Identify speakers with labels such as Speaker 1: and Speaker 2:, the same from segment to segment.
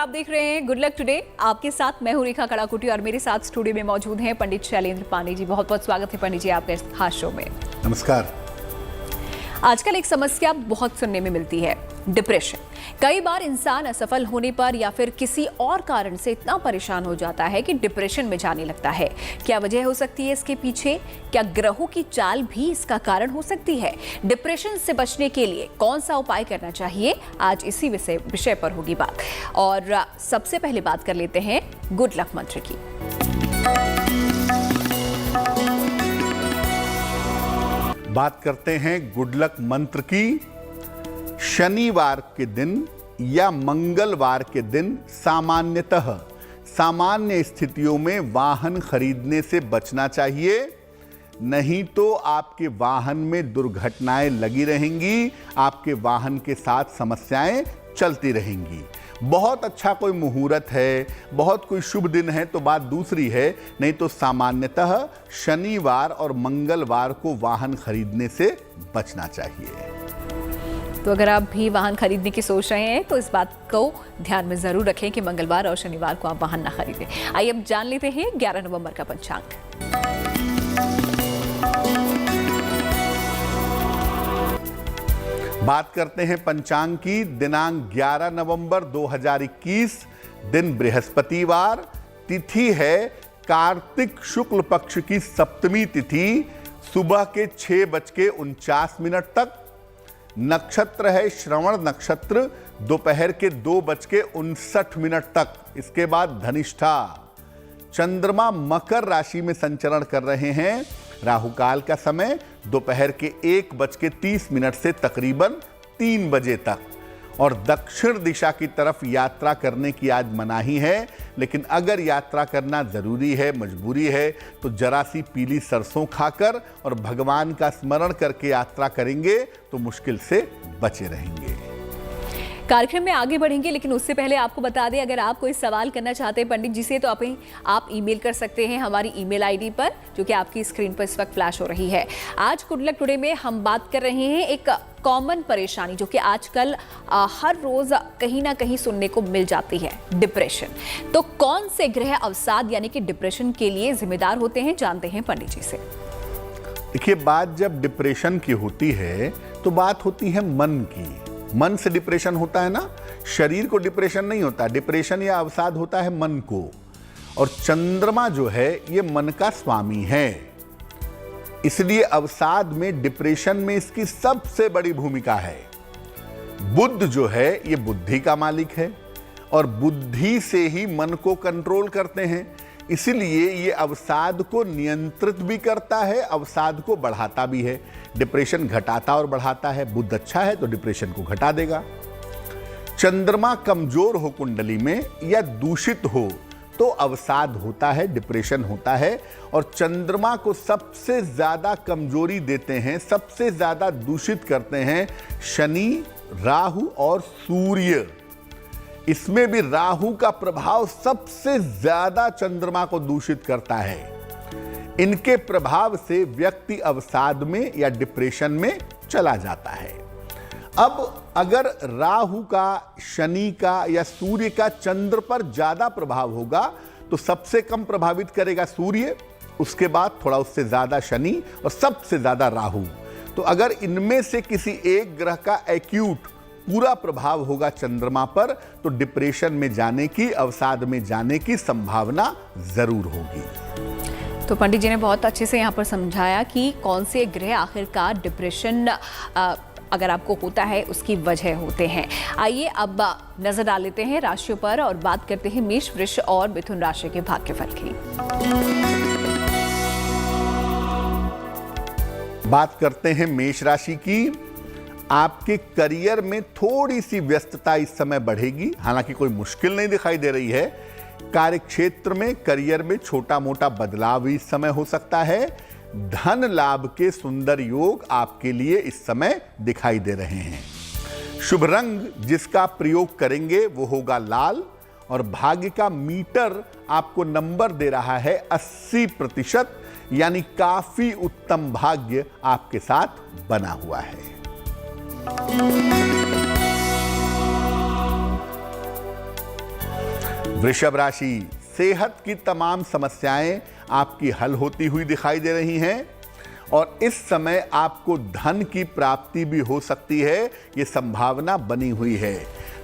Speaker 1: आप देख रहे हैं गुड लक टुडे। आपके साथ मैं हूं रेखा कड़ाकुटी और मेरे साथ स्टूडियो में मौजूद हैं पंडित शैलेंद्र पांडे जी। बहुत बहुत स्वागत है पंडित जी आपके इस खास शो में।
Speaker 2: नमस्कार।
Speaker 1: आजकल एक समस्या बहुत सुनने में मिलती है, डिप्रेशन। कई बार इंसान असफल होने पर या फिर किसी और कारण से इतना परेशान हो जाता है कि डिप्रेशन में जाने लगता है। क्या वजह हो सकती है इसके पीछे? क्या ग्रहों की चाल भी इसका कारण हो सकती है? डिप्रेशन से बचने के लिए कौन सा उपाय करना चाहिए, आज इसी विषय पर होगी बात। और सबसे पहले बात कर लेते हैं गुड लक मंत्र की।
Speaker 2: बात करते हैं गुड लक मंत्र की। शनिवार के दिन या मंगलवार के दिन सामान्यतः सामान्य स्थितियों में वाहन खरीदने से बचना चाहिए, नहीं तो आपके वाहन में दुर्घटनाएं लगी रहेंगी, आपके वाहन के साथ समस्याएं चलती रहेंगी। बहुत अच्छा कोई मुहूर्त है, बहुत कोई शुभ दिन है तो बात दूसरी है, नहीं तो सामान्यतः शनिवार और मंगलवार को वाहन खरीदने से बचना चाहिए।
Speaker 1: तो अगर आप भी वाहन खरीदने की सोच रहे हैं तो इस बात को ध्यान में जरूर रखें कि मंगलवार और शनिवार को आप वाहन ना खरीदें। आइए अब जान लेते हैं 11 नवंबर का पंचांग।
Speaker 2: बात करते हैं पंचांग की। दिनांक 11 नवंबर 2021, दिन बृहस्पतिवार, तिथि है कार्तिक शुक्ल पक्ष की सप्तमी तिथि, सुबह के 6:49 तक। नक्षत्र है श्रवण नक्षत्र, दोपहर के 2:59 तक। इसके बाद धनिष्ठा। चंद्रमा मकर राशि में संचरण कर रहे हैं। राहुकाल का समय दोपहर के 1:30 से तकरीबन 3 बजे तक। और दक्षिण दिशा की तरफ यात्रा करने की आज मनाही है, लेकिन अगर यात्रा करना जरूरी है, मजबूरी है, तो जरा सी पीली सरसों खाकर और भगवान का स्मरण करके यात्रा करेंगे तो मुश्किल से बचे रहेंगे।
Speaker 1: कार्यक्रम में आगे बढ़ेंगे, लेकिन उससे पहले आपको बता दें, अगर आप कोई सवाल करना चाहते हैं पंडित जी से तो आप ईमेल कर सकते हैं हमारी ईमेल आईडी पर, जो कि आपकी स्क्रीन पर इस वक्त फ्लैश हो रही है। आज गुड लक टुडे में हम बात कर रहे हैं एक कॉमन परेशानी जो कि आजकल हर रोज कहीं ना कहीं सुनने को मिल जाती है, डिप्रेशन। तो कौन से ग्रह अवसाद यानी कि डिप्रेशन के लिए जिम्मेदार होते हैं, जानते हैं पंडित जी से।
Speaker 2: देखिए, बात जब डिप्रेशन की होती है तो बात होती है मन की। मन से डिप्रेशन होता है ना, शरीर को डिप्रेशन नहीं होता। डिप्रेशन या अवसाद होता है मन को, और चंद्रमा जो है ये मन का स्वामी है। इसलिए अवसाद में, डिप्रेशन में इसकी सबसे बड़ी भूमिका है। बुध जो है ये बुद्धि का मालिक है और बुद्धि से ही मन को कंट्रोल करते हैं। इसीलिए ये अवसाद को नियंत्रित भी करता है, अवसाद को बढ़ाता भी है। डिप्रेशन घटाता और बढ़ाता है। बुध अच्छा है तो डिप्रेशन को घटा देगा। चंद्रमा कमजोर हो कुंडली में या दूषित हो तो अवसाद होता है, डिप्रेशन होता है। और चंद्रमा को सबसे ज्यादा कमजोरी देते हैं, सबसे ज्यादा दूषित करते हैं शनि, राहु और सूर्य। इसमें भी राहु का प्रभाव सबसे ज्यादा चंद्रमा को दूषित करता है। इनके प्रभाव से व्यक्ति अवसाद में या डिप्रेशन में चला जाता है। अब अगर राहु का, शनि का या सूर्य का चंद्र पर ज्यादा प्रभाव होगा तो सबसे कम प्रभावित करेगा सूर्य, उसके बाद थोड़ा उससे ज्यादा शनि और सबसे ज्यादा राहु। तो अगर इनमें से किसी एक ग्रह का एक्यूट पूरा प्रभाव होगा चंद्रमा पर तो डिप्रेशन में जाने की, अवसाद में जाने की संभावना जरूर होगी।
Speaker 1: तो पंडित जी ने बहुत अच्छे से यहाँ पर समझाया कि कौन से ग्रह आखिरकार डिप्रेशन अगर आपको होता है उसकी वजह होते हैं। आइए अब नजर डाल लेते हैं राशियों पर और बात करते हैं मेष, वृष और मिथुन राशि के भाग्यफल की।
Speaker 2: बात करते हैं मेष राशि की। आपके करियर में थोड़ी सी व्यस्तता इस समय बढ़ेगी, हालांकि कोई मुश्किल नहीं दिखाई दे रही है। कार्य क्षेत्र में, करियर में छोटा मोटा बदलाव इस समय हो सकता है। धन लाभ के सुंदर योग आपके लिए इस समय दिखाई दे रहे हैं। शुभ रंग जिसका प्रयोग करेंगे वो होगा लाल, और भाग्य का मीटर आपको नंबर दे रहा है 80%, यानी काफी उत्तम भाग्य आपके साथ बना हुआ है। वृषभ राशि, सेहत की तमाम समस्याएं आपकी हल होती हुई दिखाई दे रही हैं और इस समय आपको धन की प्राप्ति भी हो सकती है, ये संभावना बनी हुई है।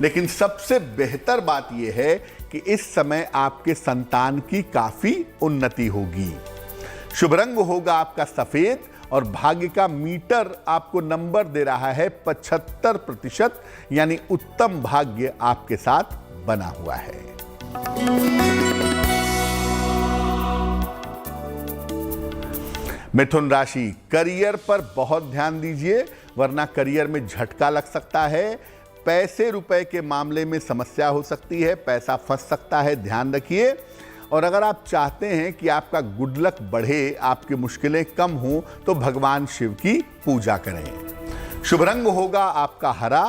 Speaker 2: लेकिन सबसे बेहतर बात यह है कि इस समय आपके संतान की काफी उन्नति होगी। शुभ रंग होगा आपका सफेद और भाग्य का मीटर आपको नंबर दे रहा है 75%, यानी उत्तम भाग्य आपके साथ बना हुआ है। मिथुन राशि, करियर पर बहुत ध्यान दीजिए वरना करियर में झटका लग सकता है। पैसे रुपए के मामले में समस्या हो सकती है, पैसा फंस सकता है, ध्यान रखिए। और अगर आप चाहते हैं कि आपका गुड लक बढ़े, आपकी मुश्किलें कम हो, तो भगवान शिव की पूजा करें। शुभ रंग होगा आपका हरा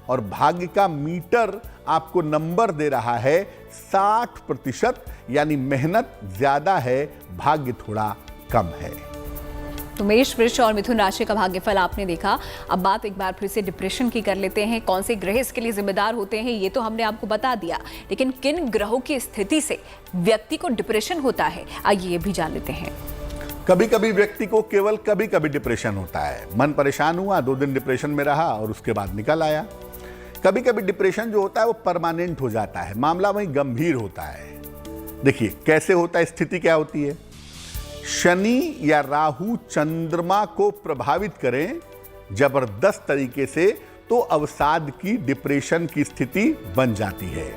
Speaker 2: और भाग्य का मीटर आपको नंबर दे रहा है 60%, यानी मेहनत ज्यादा है, भाग्य थोड़ा कम है।
Speaker 1: तो मेष, वृष और मिथुन राशि का भाग्यफल आपने देखा। अब बात एक बार फिर से डिप्रेशन की कर लेते हैं। कौन से ग्रह इसके लिए जिम्मेदार होते हैं ये तो हमने आपको बता दिया, लेकिन किन ग्रहों की स्थिति से व्यक्ति को डिप्रेशन होता है, आइए ये भी जान लेते हैं।
Speaker 2: कभी कभी व्यक्ति को केवल कभी कभी डिप्रेशन होता है। मन परेशान हुआ, 2 दिन डिप्रेशन में रहा और उसके बाद निकल आया। कभी कभी डिप्रेशन जो होता है वो परमानेंट हो जाता है, मामला वहीं गंभीर होता है। देखिए कैसे होता है, स्थिति क्या होती है। शनि या राहु चंद्रमा को प्रभावित करें जबरदस्त तरीके से तो अवसाद की, डिप्रेशन की स्थिति बन जाती है।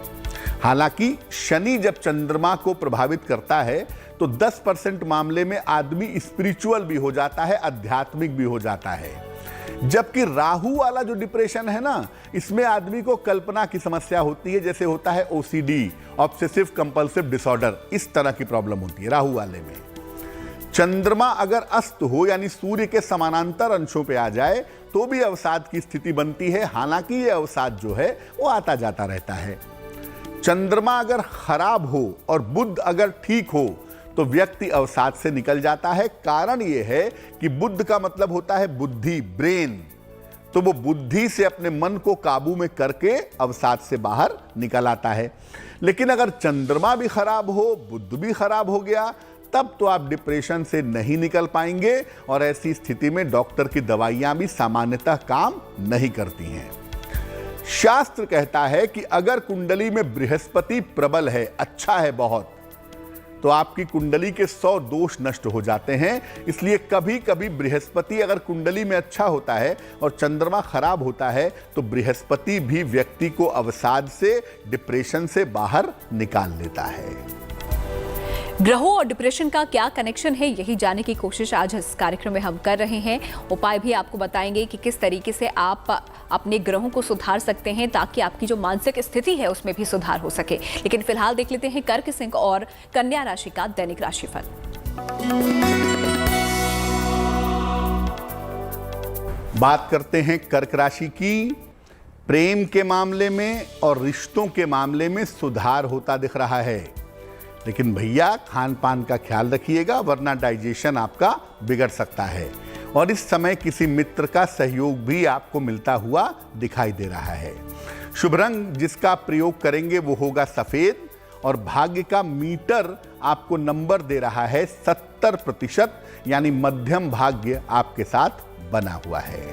Speaker 2: हालांकि शनि जब चंद्रमा को प्रभावित करता है तो 10% मामले में आदमी स्पिरिचुअल भी हो जाता है, आध्यात्मिक भी हो जाता है। जबकि राहु वाला जो डिप्रेशन है ना, इसमें आदमी को कल्पना की समस्या होती है, जैसे होता है ओसीडी, ऑब्सेसिव कंपल्सिव डिसऑर्डर, इस तरह की प्रॉब्लम होती है राहु वाले में। चंद्रमा अगर अस्त हो यानी सूर्य के समानांतर अंशों पे आ जाए तो भी अवसाद की स्थिति बनती है। हालांकि यह अवसाद जो है वो आता जाता रहता है। चंद्रमा अगर खराब हो और बुध अगर ठीक हो तो व्यक्ति अवसाद से निकल जाता है। कारण यह है कि बुध का मतलब होता है बुद्धि, ब्रेन, तो वो बुद्धि से अपने मन को काबू में करके अवसाद से बाहर निकल आता है। लेकिन अगर चंद्रमा भी खराब हो, बुध भी खराब हो गया, तब तो आप डिप्रेशन से नहीं निकल पाएंगे और ऐसी स्थिति में डॉक्टर की दवाइयां भी सामान्यतः काम नहीं करती हैं। शास्त्र कहता है कि अगर कुंडली में बृहस्पति प्रबल है, अच्छा है बहुत, तो आपकी कुंडली के 100 दोष नष्ट हो जाते हैं। इसलिए कभी कभी बृहस्पति अगर कुंडली में अच्छा होता है और चंद्रमा खराब होता है तो बृहस्पति भी व्यक्ति को अवसाद से, डिप्रेशन से बाहर निकाल लेता है।
Speaker 1: ग्रहों और डिप्रेशन का क्या कनेक्शन है, यही जानने की कोशिश आज इस कार्यक्रम में हम कर रहे हैं। उपाय भी आपको बताएंगे कि किस तरीके से आप अपने ग्रहों को सुधार सकते हैं ताकि आपकी जो मानसिक स्थिति है उसमें भी सुधार हो सके। लेकिन फिलहाल देख लेते हैं कर्क, सिंह और कन्या राशि का दैनिक राशिफल।
Speaker 2: बात करते हैं कर्क राशि की। प्रेम के मामले में और रिश्तों के मामले में सुधार होता दिख रहा है, लेकिन भैया खान पान का ख्याल रखिएगा वरना डाइजेशन आपका बिगड़ सकता है। और इस समय किसी मित्र का सहयोग भी आपको मिलता हुआ दिखाई दे रहा है। शुभ रंग जिसका प्रयोग करेंगे वो होगा सफेद और भाग्य का मीटर आपको नंबर दे रहा है 70%, यानी मध्यम भाग्य आपके साथ बना हुआ है।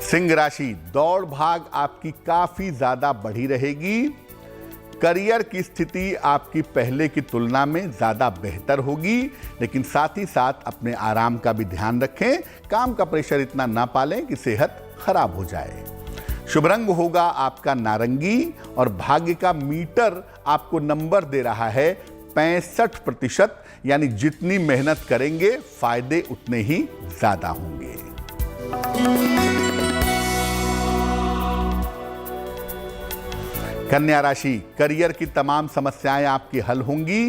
Speaker 2: सिंह राशि, दौड़ भाग आपकी काफी ज्यादा बढ़ी रहेगी। करियर की स्थिति आपकी पहले की तुलना में ज्यादा बेहतर होगी, लेकिन साथ ही साथ अपने आराम का भी ध्यान रखें। काम का प्रेशर इतना ना पालें कि सेहत खराब हो जाए। शुभ रंग होगा आपका नारंगी और भाग्य का मीटर आपको नंबर दे रहा है 65%, यानी जितनी मेहनत करेंगे फायदे उतने ही ज्यादा होंगे। कन्या राशि, करियर की तमाम समस्याएं आपकी हल होंगी।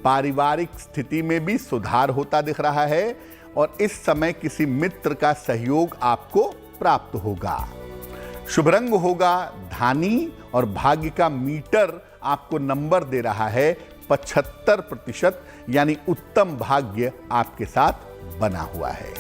Speaker 2: पारिवारिक स्थिति में भी सुधार होता दिख रहा है और इस समय किसी मित्र का सहयोग आपको प्राप्त होगा। शुभ रंग होगा धानी और भाग्य का मीटर आपको नंबर दे रहा है 75%, यानी उत्तम भाग्य आपके साथ बना हुआ है।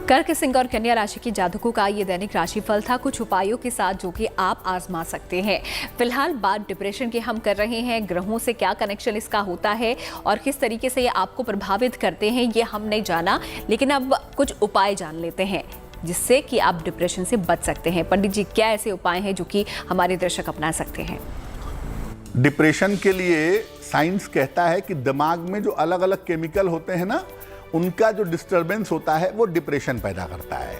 Speaker 1: कर्क, सिंह और कन्या राशि के जातकों का ये दैनिक राशिफल था, कुछ उपायों के साथ जो कि आप आजमा सकते हैं। फिलहाल बात डिप्रेशन की हम कर रहे हैं। ग्रहों से क्या कनेक्शन इसका होता है और किस तरीके से ये आपको प्रभावित करते हैं ये हमने जाना, लेकिन अब कुछ उपाय जान लेते हैं जिससे कि आप डिप्रेशन से बच सकते हैं। पंडित जी, क्या ऐसे उपाय हैं जो कि हमारे दर्शक अपना सकते हैं?
Speaker 2: डिप्रेशन के लिए साइंस कहता है कि दिमाग में जो अलग अलग केमिकल होते हैं ना, उनका जो डिस्टरबेंस होता है वो डिप्रेशन पैदा करता है।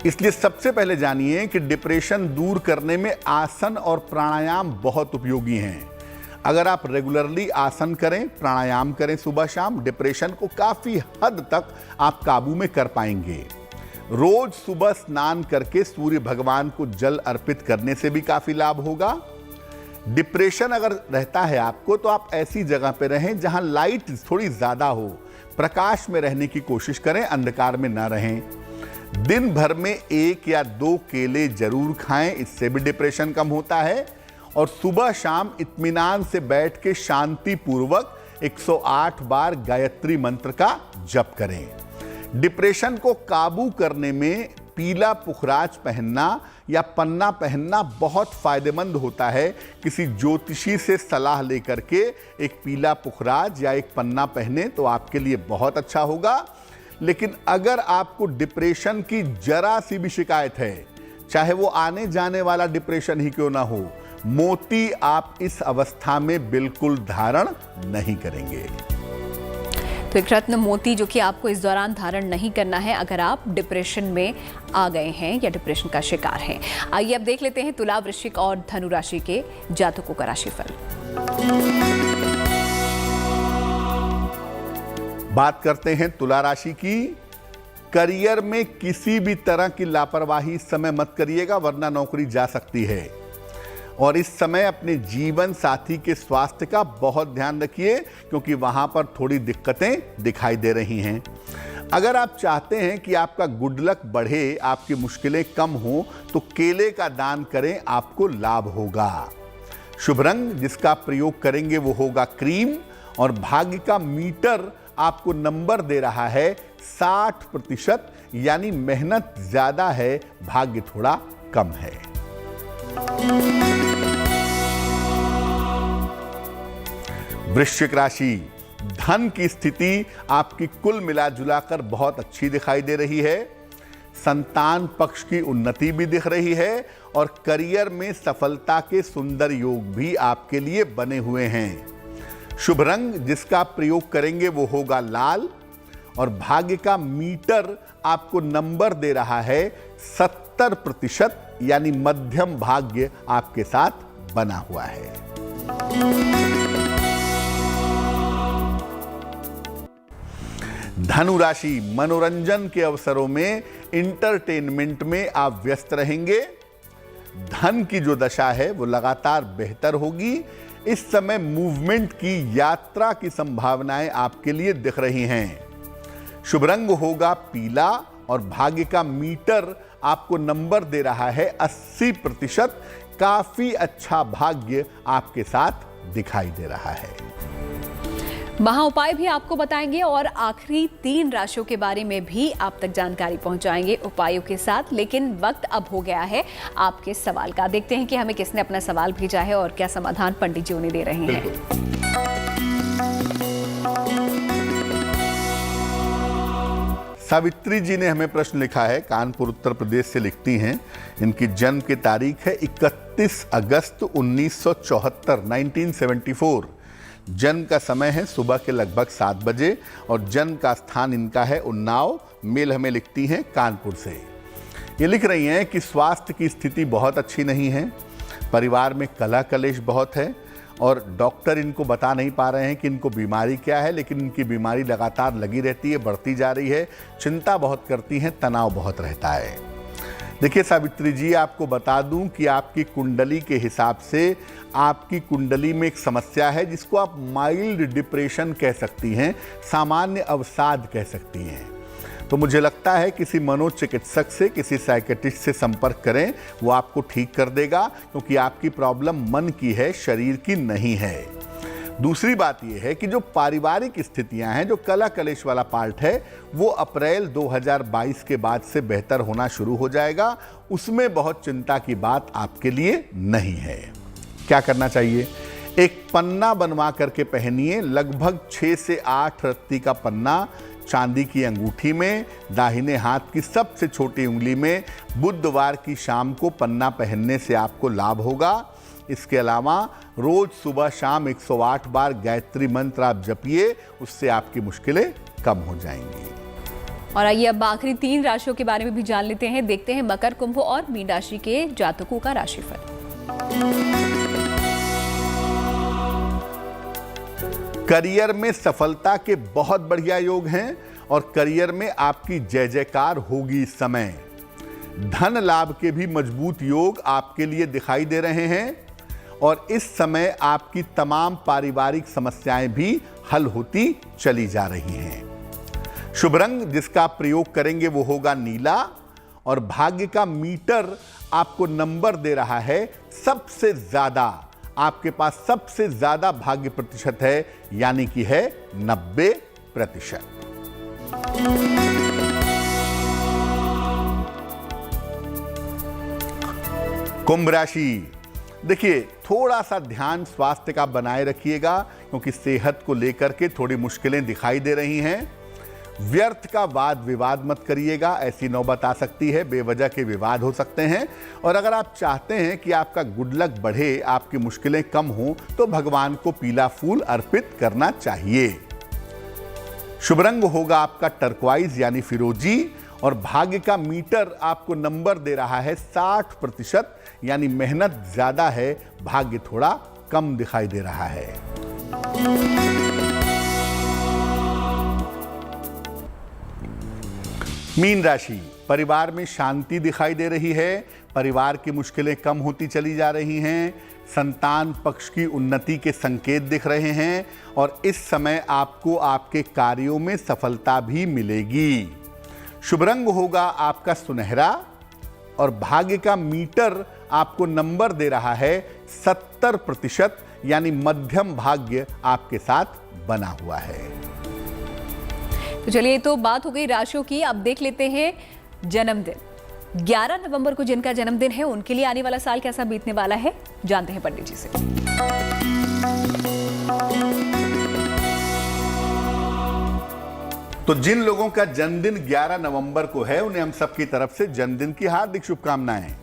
Speaker 2: इसलिए सबसे पहले जानिए कि डिप्रेशन दूर करने में आसन और प्राणायाम बहुत उपयोगी हैं। अगर आप रेगुलरली आसन करें, प्राणायाम करें सुबह शाम, डिप्रेशन को काफ़ी हद तक आप काबू में कर पाएंगे। रोज सुबह स्नान करके सूर्य भगवान को जल अर्पित करने से भी काफ़ी लाभ होगा। डिप्रेशन अगर रहता है आपको तो आप ऐसी जगह पे रहें जहां लाइट थोड़ी ज़्यादा हो, प्रकाश में रहने की कोशिश करें, अंधकार में ना रहें। दिन भर में 1 या 2 केले जरूर खाएं, इससे भी डिप्रेशन कम होता है। और सुबह शाम इत्मीनान से बैठ के शांति पूर्वक 108 बार गायत्री मंत्र का जप करें। डिप्रेशन को काबू करने में पीला पुखराज पहनना या पन्ना पहनना बहुत फायदेमंद होता है। किसी ज्योतिषी से सलाह लेकर के एक पीला पुखराज या एक पन्ना पहने तो आपके लिए बहुत अच्छा होगा। लेकिन अगर आपको डिप्रेशन की जरा सी भी शिकायत है, चाहे वो आने जाने वाला डिप्रेशन ही क्यों ना हो, मोती आप इस अवस्था में बिल्कुल धारण नहीं करेंगे।
Speaker 1: तो एक रत्न मोती जो कि आपको इस दौरान धारण नहीं करना है अगर आप डिप्रेशन में आ गए हैं या डिप्रेशन का शिकार हैं। आइए अब देख लेते हैं तुला, वृश्चिक और धनु राशि के जातकों का राशिफल।
Speaker 2: बात करते हैं तुला राशि की। करियर में किसी भी तरह की लापरवाही इस समय मत करिएगा, वरना नौकरी जा सकती है। और इस समय अपने जीवन साथी के स्वास्थ्य का बहुत ध्यान रखिए, क्योंकि वहां पर थोड़ी दिक्कतें दिखाई दे रही हैं। अगर आप चाहते हैं कि आपका गुड लक बढ़े, आपकी मुश्किलें कम हो, तो केले का दान करें, आपको लाभ होगा। शुभ रंग जिसका प्रयोग करेंगे वो होगा क्रीम। और भाग्य का मीटर आपको नंबर दे रहा है 60%, यानी मेहनत ज्यादा है, भाग्य थोड़ा कम है। वृश्चिक राशि, धन की स्थिति आपकी कुल मिलाजुलाकर बहुत अच्छी दिखाई दे रही है। संतान पक्ष की उन्नति भी दिख रही है और करियर में सफलता के सुंदर योग भी आपके लिए बने हुए हैं। शुभ रंग जिसका प्रयोग करेंगे वो होगा लाल। और भाग्य का मीटर आपको नंबर दे रहा है 70%, यानी मध्यम भाग्य आपके साथ बना हुआ है। धनु राशि, मनोरंजन के अवसरों में, इंटरटेनमेंट में आप व्यस्त रहेंगे। धन की जो दशा है वो लगातार बेहतर होगी। इस समय मूवमेंट की, यात्रा की संभावनाएं आपके लिए दिख रही हैं। शुभ रंग होगा पीला और भाग्य का मीटर आपको नंबर दे रहा है 80%। काफी अच्छा भाग्य आपके साथ दिखाई दे रहा है।
Speaker 1: महा उपाय भी आपको बताएंगे और आखिरी 3 राशियों के बारे में भी आप तक जानकारी पहुंचाएंगे उपायों के साथ। लेकिन वक्त अब हो गया है आपके सवाल का। देखते हैं कि हमें किसने अपना सवाल भेजा है और क्या समाधान पंडित जी उन्हें दे रहे हैं।
Speaker 2: सावित्री जी ने हमें प्रश्न लिखा है, कानपुर उत्तर प्रदेश से लिखती हैं। इनकी जन्म की तारीख है 31 अगस्त 1974, 1974। जन्म का समय है सुबह के लगभग 7 बजे और जन्म का स्थान इनका है उन्नाव। मेल हमें लिखती हैं कानपुर से। ये लिख रही हैं कि स्वास्थ्य की स्थिति बहुत अच्छी नहीं है, परिवार में कलह कलेश बहुत है और डॉक्टर इनको बता नहीं पा रहे हैं कि इनको बीमारी क्या है, लेकिन इनकी बीमारी लगातार लगी रहती है, बढ़ती जा रही है। चिंता बहुत करती हैं, तनाव बहुत रहता है। देखिए सावित्री जी, आपको बता दूं कि आपकी कुंडली के हिसाब से आपकी कुंडली में एक समस्या है जिसको आप माइल्ड डिप्रेशन कह सकती हैं, सामान्य अवसाद कह सकती हैं। तो मुझे लगता है किसी मनोचिकित्सक से, किसी साइकेट्रिस्ट से संपर्क करें, वो आपको ठीक कर देगा, क्योंकि आपकी प्रॉब्लम मन की है, शरीर की नहीं है। दूसरी बात यह है कि जो पारिवारिक स्थितियां हैं, जो कलह कलेश वाला पार्ट है, वो अप्रैल 2022 के बाद से बेहतर होना शुरू हो जाएगा। उसमें बहुत चिंता की बात आपके लिए नहीं है। क्या करना चाहिए? एक पन्ना बनवा करके पहनिए, लगभग 6 से 8 रत्ती का पन्ना चांदी की अंगूठी में, दाहिने हाथ की सबसे छोटी उंगली में। बुधवार की शाम को पन्ना पहनने से आपको लाभ होगा। इसके अलावा रोज सुबह शाम 108 बार गायत्री मंत्र आप जपिए, उससे आपकी मुश्किलें कम हो जाएंगी।
Speaker 1: और आइए अब आखिरी 3 राशियों के बारे में भी जान लेते हैं। देखते हैं मकर, कुंभ और मीन राशि के जातकों का राशिफल।
Speaker 2: करियर में सफलता के बहुत बढ़िया योग हैं और करियर में आपकी जय जयकार होगी इस समय। धन लाभ के भी मजबूत योग आपके लिए दिखाई दे रहे हैं और इस समय आपकी तमाम पारिवारिक समस्याएं भी हल होती चली जा रही हैं। शुभ रंग जिसका आप प्रयोग करेंगे वो होगा नीला और भाग्य का मीटर आपको नंबर दे रहा है सबसे ज्यादा। आपके पास सबसे ज्यादा भाग्य प्रतिशत है, यानी कि है 90%। कुंभ राशि, देखिए थोड़ा सा ध्यान स्वास्थ्य का बनाए रखिएगा क्योंकि सेहत को लेकर के थोड़ी मुश्किलें दिखाई दे रही हैं। व्यर्थ का वाद विवाद मत करिएगा, ऐसी नौबत आ सकती है, बेवजह के विवाद हो सकते हैं। और अगर आप चाहते हैं कि आपका गुड लक बढ़े, आपकी मुश्किलें कम हो, तो भगवान को पीला फूल अर्पित करना चाहिए। शुभ रंग होगा आपका टर्कवाइज यानी फिरोजी और भाग्य का मीटर आपको नंबर दे रहा है 60%, यानी मेहनत ज्यादा है, भाग्य थोड़ा कम दिखाई दे रहा है। मीन राशि, परिवार में शांति दिखाई दे रही है, परिवार की मुश्किलें कम होती चली जा रही हैं, संतान पक्ष की उन्नति के संकेत दिख रहे हैं और इस समय आपको आपके कार्यों में सफलता भी मिलेगी। शुभ रंग होगा आपका सुनहरा और भाग्य का मीटर आपको नंबर दे रहा है 70%, यानी मध्यम भाग्य आपके साथ बना हुआ है।
Speaker 1: तो चलिए, तो बात हो गई राशियों की। अब देख लेते हैं जन्मदिन। 11 नवंबर को जिनका जन्मदिन है उनके लिए आने वाला साल कैसा बीतने वाला है, जानते हैं पंडित जी से।
Speaker 2: तो जिन लोगों का जन्मदिन 11 नवंबर को है उन्हें हम सबकी तरफ से जन्मदिन की हार्दिक शुभकामनाएं।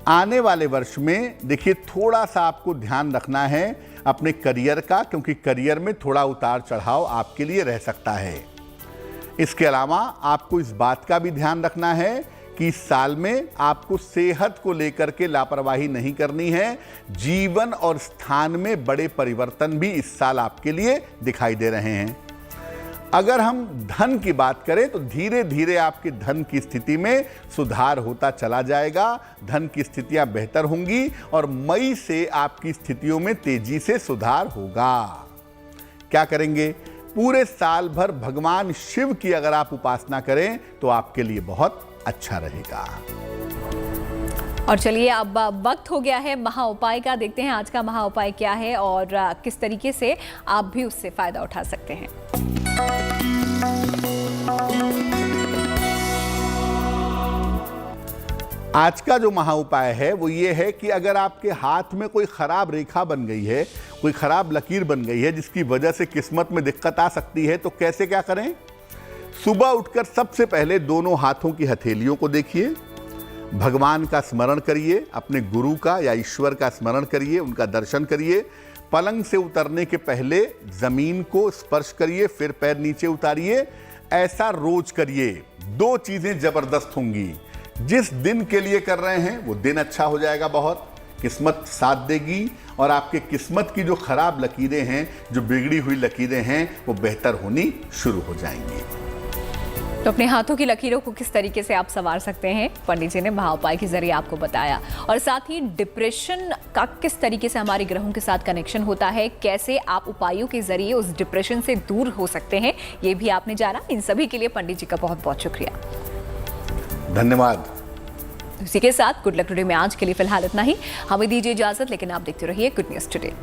Speaker 2: आने वाले वर्ष में देखिए थोड़ा सा आपको ध्यान रखना है अपने करियर का, क्योंकि करियर में थोड़ा उतार चढ़ाव आपके लिए रह सकता है। इसके अलावा आपको इस बात का भी ध्यान रखना है कि इस साल में आपको सेहत को लेकर के लापरवाही नहीं करनी है। जीवन और स्थान में बड़े परिवर्तन भी इस साल आपके लिए दिखाई दे रहे हैं। अगर हम धन की बात करें तो धीरे धीरे आपके धन की स्थिति में सुधार होता चला जाएगा, धन की स्थितियां बेहतर होंगी और मई से आपकी स्थितियों में तेजी से सुधार होगा। क्या करेंगे? पूरे साल भर भगवान शिव की अगर आप उपासना करें तो आपके लिए बहुत अच्छा रहेगा।
Speaker 1: और चलिए, अब वक्त हो गया है महा उपाय का। देखते हैं आज का महा उपाय क्या है और किस तरीके से आप भी उससे फायदा उठा सकते हैं।
Speaker 2: आज का जो महा उपाय है वो ये है कि अगर आपके हाथ में कोई खराब रेखा बन गई है, कोई खराब लकीर बन गई है जिसकी वजह से किस्मत में दिक्कत आ सकती है, तो कैसे क्या करें? सुबह उठकर सबसे पहले दोनों हाथों की हथेलियों को देखिए, भगवान का स्मरण करिए, अपने गुरु का या ईश्वर का स्मरण करिए, उनका दर्शन करिए। पलंग से उतरने के पहले जमीन को स्पर्श करिए, फिर पैर नीचे उतारिए। ऐसा रोज करिए। 2 चीजें जबरदस्त होंगी। जिस दिन के लिए कर रहे हैं वो दिन अच्छा हो जाएगा, बहुत किस्मत साथ देगी और आपके किस्मत की जो खराब लकीरें हैं, जो बिगड़ी हुई लकीरें हैं, वो बेहतर होनी शुरू हो जाएंगी।
Speaker 1: तो अपने हाथों की लकीरों को किस तरीके से आप संवार सकते हैं, पंडित जी ने महाउपाय के जरिए आपको बताया। और साथ ही डिप्रेशन का किस तरीके से हमारे ग्रहों के साथ कनेक्शन होता है, कैसे आप उपायों के जरिए उस डिप्रेशन से दूर हो सकते हैं, ये भी आपने जाना। इन सभी के लिए पंडित जी का बहुत बहुत शुक्रिया,
Speaker 2: धन्यवाद।
Speaker 1: इसी के साथ गुड लक टुडे में आज के लिए फिलहाल इतना ही। हमें दीजिए इजाजत, लेकिन आप देखते रहिए गुड न्यूज टुडे।